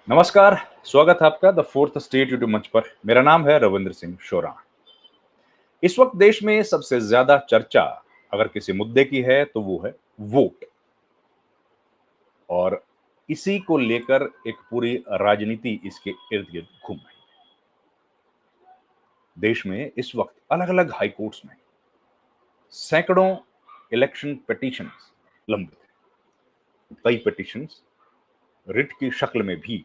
नमस्कार, स्वागत है आपका द फोर्थ स्टेट यूट्यूब मंच पर। मेरा नाम है रविंद्र सिंह शोरा। इस वक्त देश में सबसे ज्यादा चर्चा अगर किसी मुद्दे की है तो वो है वोट। और इसी को लेकर एक पूरी राजनीति इसके इर्द गिर्द घूम रही है। देश में इस वक्त अलग अलग हाई कोर्ट्स में सैकड़ों इलेक्शन पिटीशंस लंबित हैं। कई पिटीशंस रिट की शक्ल में भी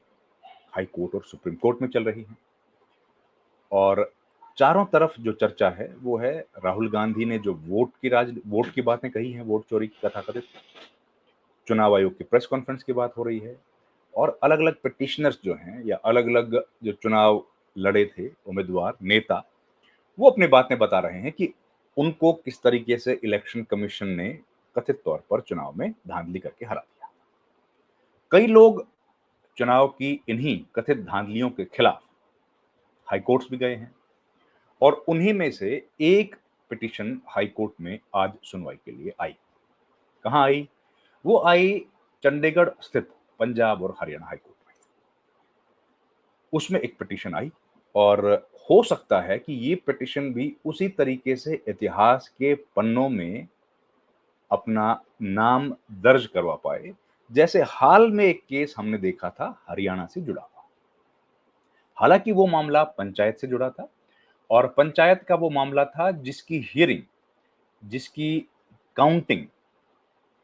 हाई कोर्ट और सुप्रीम कोर्ट में चल रही हैं। और चारों तरफ जो चर्चा है वो है राहुल गांधी ने जो वोट की बातें कही हैं, वोट चोरी की तथाकथित, चुनाव आयोग की प्रेस कॉन्फ्रेंस की बात हो रही है। और अलग अलग पिटिशनर्स जो हैं या अलग अलग जो चुनाव लड़े थे उम्मीदवार नेता, वो अपनी बातें बता रहे हैं कि उनको किस तरीके से इलेक्शन कमीशन ने कथित तौर पर चुनाव में धांधली करके हरा दिया। कई लोग चुनाव की इन्हीं कथित धांधलियों के खिलाफ हाई कोर्ट्स भी गए हैं। और उन्हीं में से एक पिटीशन हाई कोर्ट में आज सुनवाई के लिए आई। कहां आई? वो आई चंडीगढ़ स्थित पंजाब और हरियाणा हाई कोर्ट में। उसमें एक पिटीशन आई और हो सकता है कि ये पिटीशन भी उसी तरीके से इतिहास के पन्नों में अपना नाम दर्ज करवा पाए, जैसे हाल में एक केस हमने देखा था हरियाणा से जुड़ा हुआ। हालांकि वो मामला पंचायत से जुड़ा था और पंचायत का वो मामला था जिसकी हियरिंग, जिसकी काउंटिंग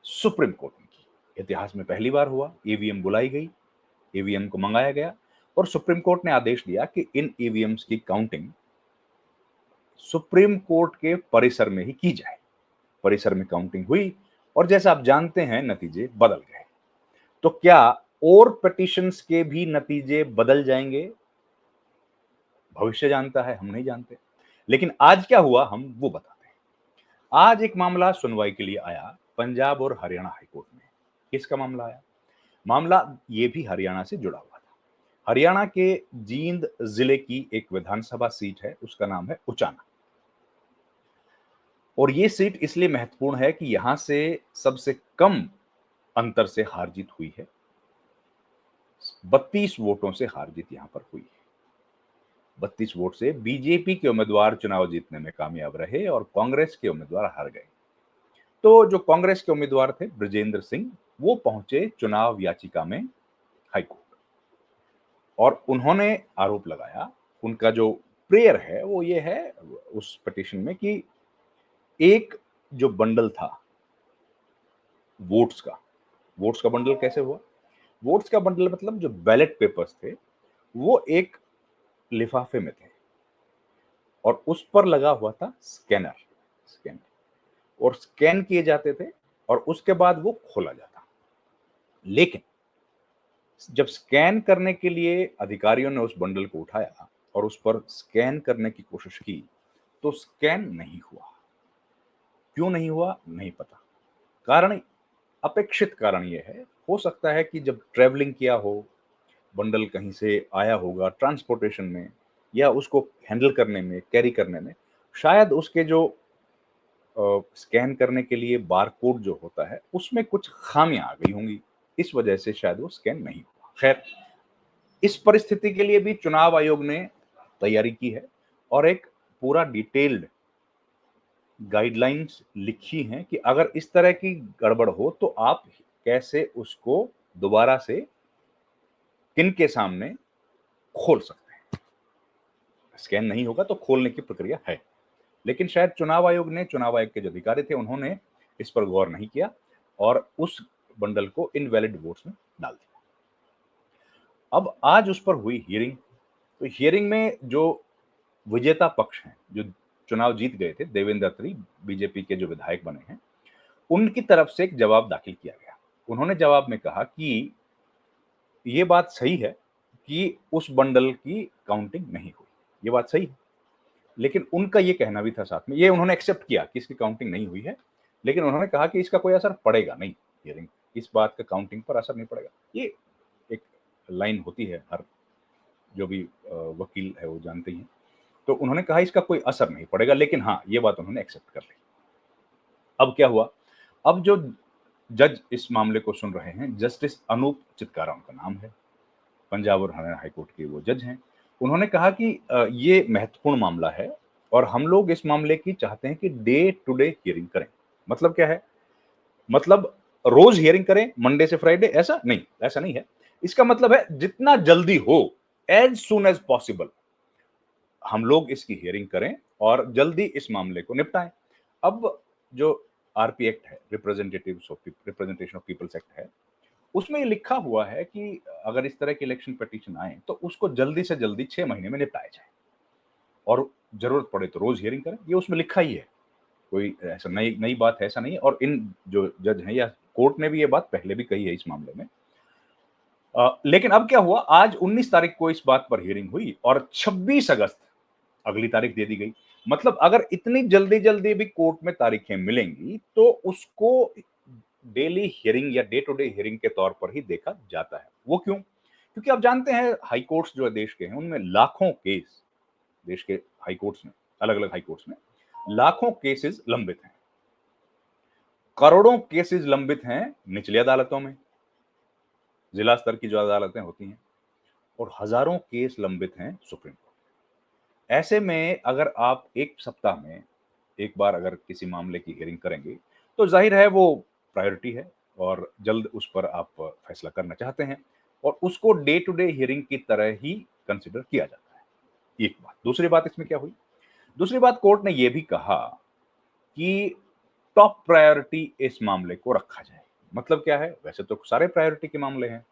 सुप्रीम कोर्ट ने की। इतिहास में पहली बार हुआ, ईवीएम बुलाई गई, ईवीएम को मंगाया गया और सुप्रीम कोर्ट ने आदेश दिया कि इन ईवीएम्स की काउंटिंग सुप्रीम कोर्ट के परिसर में ही की जाए। परिसर में काउंटिंग हुई और जैसा आप जानते हैं नतीजे बदल गए। तो क्या और पिटिशंस के भी नतीजे बदल जाएंगे? भविष्य जानता है, हम नहीं जानते। लेकिन आज क्या हुआ हम वो बताते हैं। आज एक मामला सुनवाई के लिए आया पंजाब और हरियाणा हाईकोर्ट में। किसका मामला आया? मामला ये भी हरियाणा से जुड़ा हुआ था। हरियाणा के जींद जिले की एक विधानसभा सीट है, उसका नाम है उचाना। और ये सीट इसलिए महत्वपूर्ण है कि यहां से सबसे कम अंतर से हार जीत हुई है। 32 वोटों से हार जीत यहां पर हुई है। 32 वोट से बीजेपी के उम्मीदवार चुनाव जीतने में कामयाब रहे और कांग्रेस के उम्मीदवार हार गए। तो जो कांग्रेस के उम्मीदवार थे ब्रजेंद्र सिंह, वो पहुंचे चुनाव याचिका में हाईकोर्ट और उन्होंने आरोप लगाया। उनका जो प्रेयर है वो ये है उस पिटीशन में कि एक जो बंडल था वोट्स का, वोट्स का बंडल कैसे हुआ? वोट्स का बंडल मतलब जो बैलेट पेपर्स थे वो एक लिफाफे में थे और उस पर लगा हुआ था स्कैनर। स्कैन और स्कैन किए जाते थे और उसके बाद वो खोला जाता। लेकिन जब स्कैन करने के लिए अधिकारियों ने उस बंडल को उठाया और उस पर स्कैन करने की कोशिश की तो स्कैन नहीं हुआ। क्यों नहीं हुआ नहीं पता। कारण, अपेक्षित कारण ये है, हो सकता है कि जब ट्रैवलिंग किया हो, बंडल कहीं से आया होगा ट्रांसपोर्टेशन में या उसको हैंडल करने में, कैरी करने में, शायद उसके जो स्कैन करने के लिए बारकोड जो होता है उसमें कुछ खामियां आ गई होंगी। इस वजह से शायद वो स्कैन नहीं हुआ। खैर, इस परिस्थिति के लिए भी चुनाव आयोग ने तैयारी की है और एक पूरा डिटेल्ड गाइडलाइंस लिखी हैं कि अगर इस तरह की गड़बड़ हो तो आप कैसे उसको दोबारा से किन के सामने खोल सकते हैं। स्कैन नहीं होगा तो खोलने की प्रक्रिया है। लेकिन शायद चुनाव आयोग के जो अधिकारी थे उन्होंने इस पर गौर नहीं किया और उस बंडल को इनवैलिड वोट्स में डाल दिया। अब आज उस पर हुई हियरिंग। तो हियरिंग में जो विजेता पक्ष हैं, जो चुनाव जीत गए थे, देवेंद्र अत्री बीजेपी के जो विधायक बने हैं, उनकी तरफ से एक जवाब दाखिल किया गया। उन्होंने जवाब में कहा कि ये बात सही है कि उस बंडल की काउंटिंग नहीं हुई। ये बात सही है। लेकिन उनका ये कहना भी था साथ में, ये उन्होंने एक्सेप्ट किया कि इसकी काउंटिंग नहीं हुई है, लेकिन उन्होंने कहा कि इसका कोई असर पड़ेगा नहीं। हियरिंग, इस बात का काउंटिंग पर असर नहीं पड़ेगा। ये एक लाइन होती है, हर जो भी वकील है वो जानते ही हैं। तो उन्होंने कहा इसका कोई असर नहीं पड़ेगा, लेकिन हाँ, ये बात उन्होंने एक्सेप्ट कर ली। अब क्या हुआ? अब जो जज इस मामले को सुन रहे हैं, जस्टिस अनूप चित्कारा उनका नाम है। पंजाब और हरियाणा हाई कोर्ट के वो जज हैं। उन्होंने कहा कि ये महत्वपूर्ण मामला है और हम लोग इस मामले की चाहते हैं कि डे टू डे हियरिंग करें। मतलब क्या है? मतलब रोज हियरिंग करें, मंडे से फ्राइडे, ऐसा नहीं है। इसका मतलब है जितना जल्दी हो, एज़ सून एज़ पॉसिबल हम लोग इसकी हियरिंग करें और जल्दी इस मामले को निपटाएं। अब जो आरपी एक्ट है, रिप्रेजेंटेशन ऑफ पीपल्स एक्ट है, उसमें ये लिखा हुआ है कि अगर इस तरह की इलेक्शन पिटीशन आए तो उसको जल्दी से जल्दी 6 महीने में निपटाया जाए और जरूरत पड़े तो रोज हियरिंग करें। ये उसमें लिखा ही है, कोई ऐसा नई नई बात है ऐसा नहीं है। और इन जो जज हैं या कोर्ट ने भी ये बात पहले भी कही है इस मामले में। लेकिन अब क्या हुआ, आज 19 तारीख को इस बात पर हियरिंग हुई और 26 अगस्त अगली तारीख दे दी गई। मतलब अगर इतनी जल्दी-जल्दी भी कोर्ट में तारीखें मिलेंगी, तो उसको डेली हियरिंग या डे टू डे हियरिंग के तौर पर ही देखा जाता है। वो क्यों? क्योंकि आप जानते हैं हाई कोर्ट्स जो देश के हैं, उनमें लाखों केस, देश के हाई कोर्ट्स में, अलग-अलग हाई कोर्ट्स में लाखों केसेस लंबित हैं। करोड़ों केसेस लंबित हैं निचली अदालतों में, जिला स्तर की जो अदालतें होती हैं, और हजारों केस लंबित हैं सुप्रीम कोर्ट। ऐसे में अगर आप 1 सप्ताह में एक बार अगर किसी मामले की हियरिंग करेंगे, तो ज़ाहिर है वो प्रायोरिटी है और जल्द उस पर आप फैसला करना चाहते हैं और उसको डे टू डे हियरिंग की तरह ही कंसिडर किया जाता है। एक बात। दूसरी बात इसमें क्या हुई? दूसरी बात, कोर्ट ने ये भी कहा कि टॉप प्रायोरिटी इस मामले को रखा जाए। मतलब क्या है? वैसे तो सारे प्रायोरिटी के मामले हैं।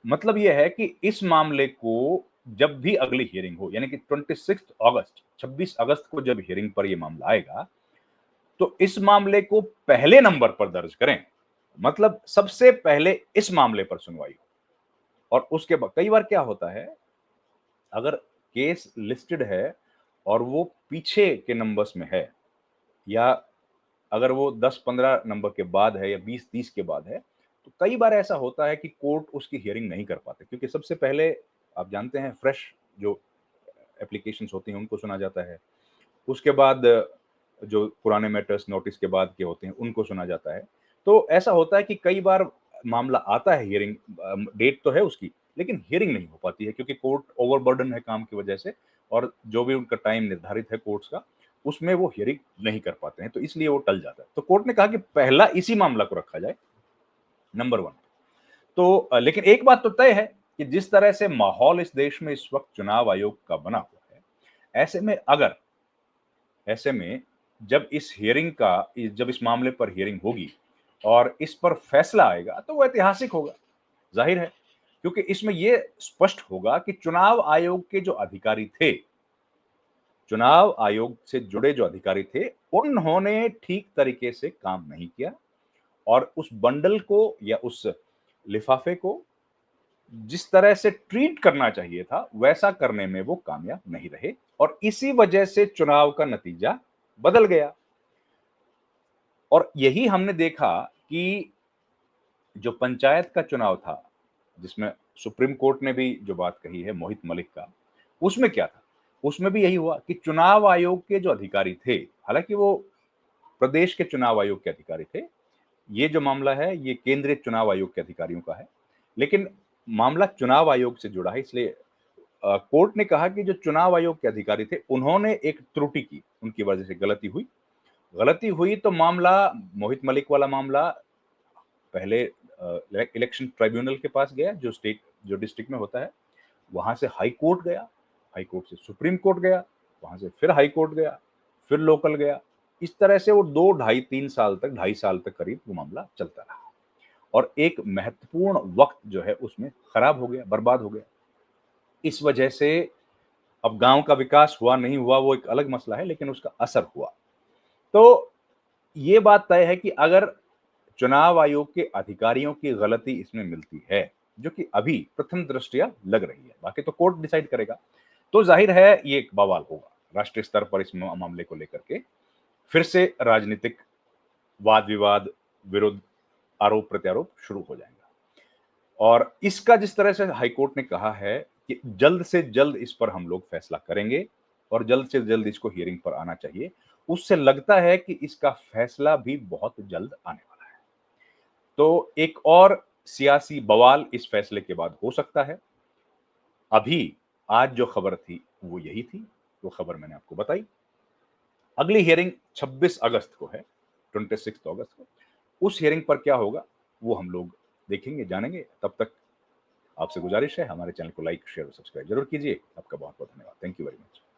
मतलब ये है कि इस मामले को जब भी अगली हियरिंग हो, यानी कि 26 अगस्त को जब हियरिंग पर ये मामला आएगा, तो इस मामले को पहले नंबर पर दर्ज करें। मतलब सबसे पहले इस मामले पर सुनवाई हो और उसके बाद कई बार क्या होता है, अगर केस लिस्टेड है और वो पीछे के नंबर्स में है या अगर वो 10-15 नंबर के बाद है या 20-30 के बाद है, तो कई बार ऐसा होता है कि कोर्ट उसकी हियरिंग नहीं कर पाते क्योंकि सबसे पहले आप जानते हैं फ्रेश जो एप्लीकेशंस होती हैं उनको सुना जाता है। उसके बाद जो पुराने मैटर्स नोटिस के बाद के होते हैं उनको सुना जाता है। तो ऐसा होता है कि कई बार मामला आता है हियरिंग, डेट तो है उसकी, लेकिन हियरिंग नहीं हो पाती है क्योंकि कोर्ट ओवरबर्डन है काम की वजह से और जो भी उनका टाइम निर्धारित है कोर्ट्स का, उसमें वो हियरिंग नहीं कर पाते हैं, तो इसलिए वो टल जाता है। तो कोर्ट ने कहा कि पहला इसी मामला को रखा जाए, नंबर 1। तो लेकिन एक बात तो तय है कि जिस तरह से माहौल इस देश में इस वक़्त चुनाव आयोग का बना हुआ है, ऐसे में जब इस मामले पर हियरिंग होगी और इस पर फैसला आएगा, तो वो ऐतिहासिक होगा, ज़ाहिर है। क्योंकि इसमें ये स्पष्ट होगा कि चुनाव आयोग से जुड़े जो अधिकारी थे, उन्होंने ठीक तरीके से काम नहीं किया और उस बंडल को या उस लिफाफे को जिस तरह से ट्रीट करना चाहिए था, वैसा करने में वो कामयाब नहीं रहे और इसी वजह से चुनाव का नतीजा बदल गया। और यही हमने देखा कि जो पंचायत का चुनाव था, जिसमें सुप्रीम कोर्ट ने भी जो बात कही है मोहित मलिक का, उसमें क्या था? उसमें भी यही हुआ कि चुनाव आयोग के जो अधिकारी थे, हालाँकि वो प्रदेश के चुनाव आयोग के अधिकारी थे। ये जो मामला है, ये केंद्रीय चुनाव आयोग के अधिकारियों का है। लेकिन मामला चुनाव आयोग से जुड़ा है, इसलिए कोर्ट ने कहा कि जो चुनाव आयोग के अधिकारी थे, उन्होंने एक त्रुटि की, उनकी वजह से गलती हुई तो मामला, मोहित मलिक वाला मामला पहले इलेक्शन ट्राइब्यूनल के पास गया जो डिस्ट्रिक्ट में होता है, वहाँ से हाई कोर्ट गया, हाई कोर्ट से सुप्रीम कोर्ट गया, वहाँ से फिर हाई कोर्ट गया, फिर लोकल गया। इस तरह से वो 2 ढाई 3 साल तक, ढाई साल तक करीब वो मामला चलता रहा और एक महत्वपूर्ण वक़्त जो है उसमें खराब हो गया, बर्बाद हो गया। इस वजह से अब गाँव का विकास हुआ, नहीं हुआ वो एक अलग मसला है, लेकिन उसका असर हुआ। तो ये बात तय है कि अगर चुनाव आयोग के अधिकारियों की गलती इसमें मिलती है, जो कि अभी प्रथम दृष्टया लग रही है, बाकी तो कोर्ट डिसाइड करेगा, तो ज़ाहिर है ये एक बवाल होगा, राष्ट्रीय स्तर पर इस मामले को लेकर के। फिर से राजनीतिक वाद-विवाद, विरोध, आरोप-प्रत्यारोप शुरू हो जाएगा। और इसका जिस तरह से हाई कोर्ट ने कहा है कि जल्द से जल्द इस पर हम लोग फैसला करेंगे और जल्द से जल्द इसको हियरिंग पर आना चाहिए, उससे लगता है कि इसका फैसला भी बहुत जल्द आने वाला है। तो एक और सियासी बवाल इस फैसले के बाद हो सकता है अभी आज जो खबर थी वो यही थी, वो खबर मैंने आपको बताई। अगली हियरिंग 26 अगस्त को है, 26 अगस्त को। उस हियरिंग पर क्या होगा वो हम लोग देखेंगे, जानेंगे। तब तक आपसे गुजारिश है हमारे चैनल को लाइक, शेयर और सब्सक्राइब जरूर कीजिए। आपका बहुत-बहुत धन्यवाद। Thank you very much.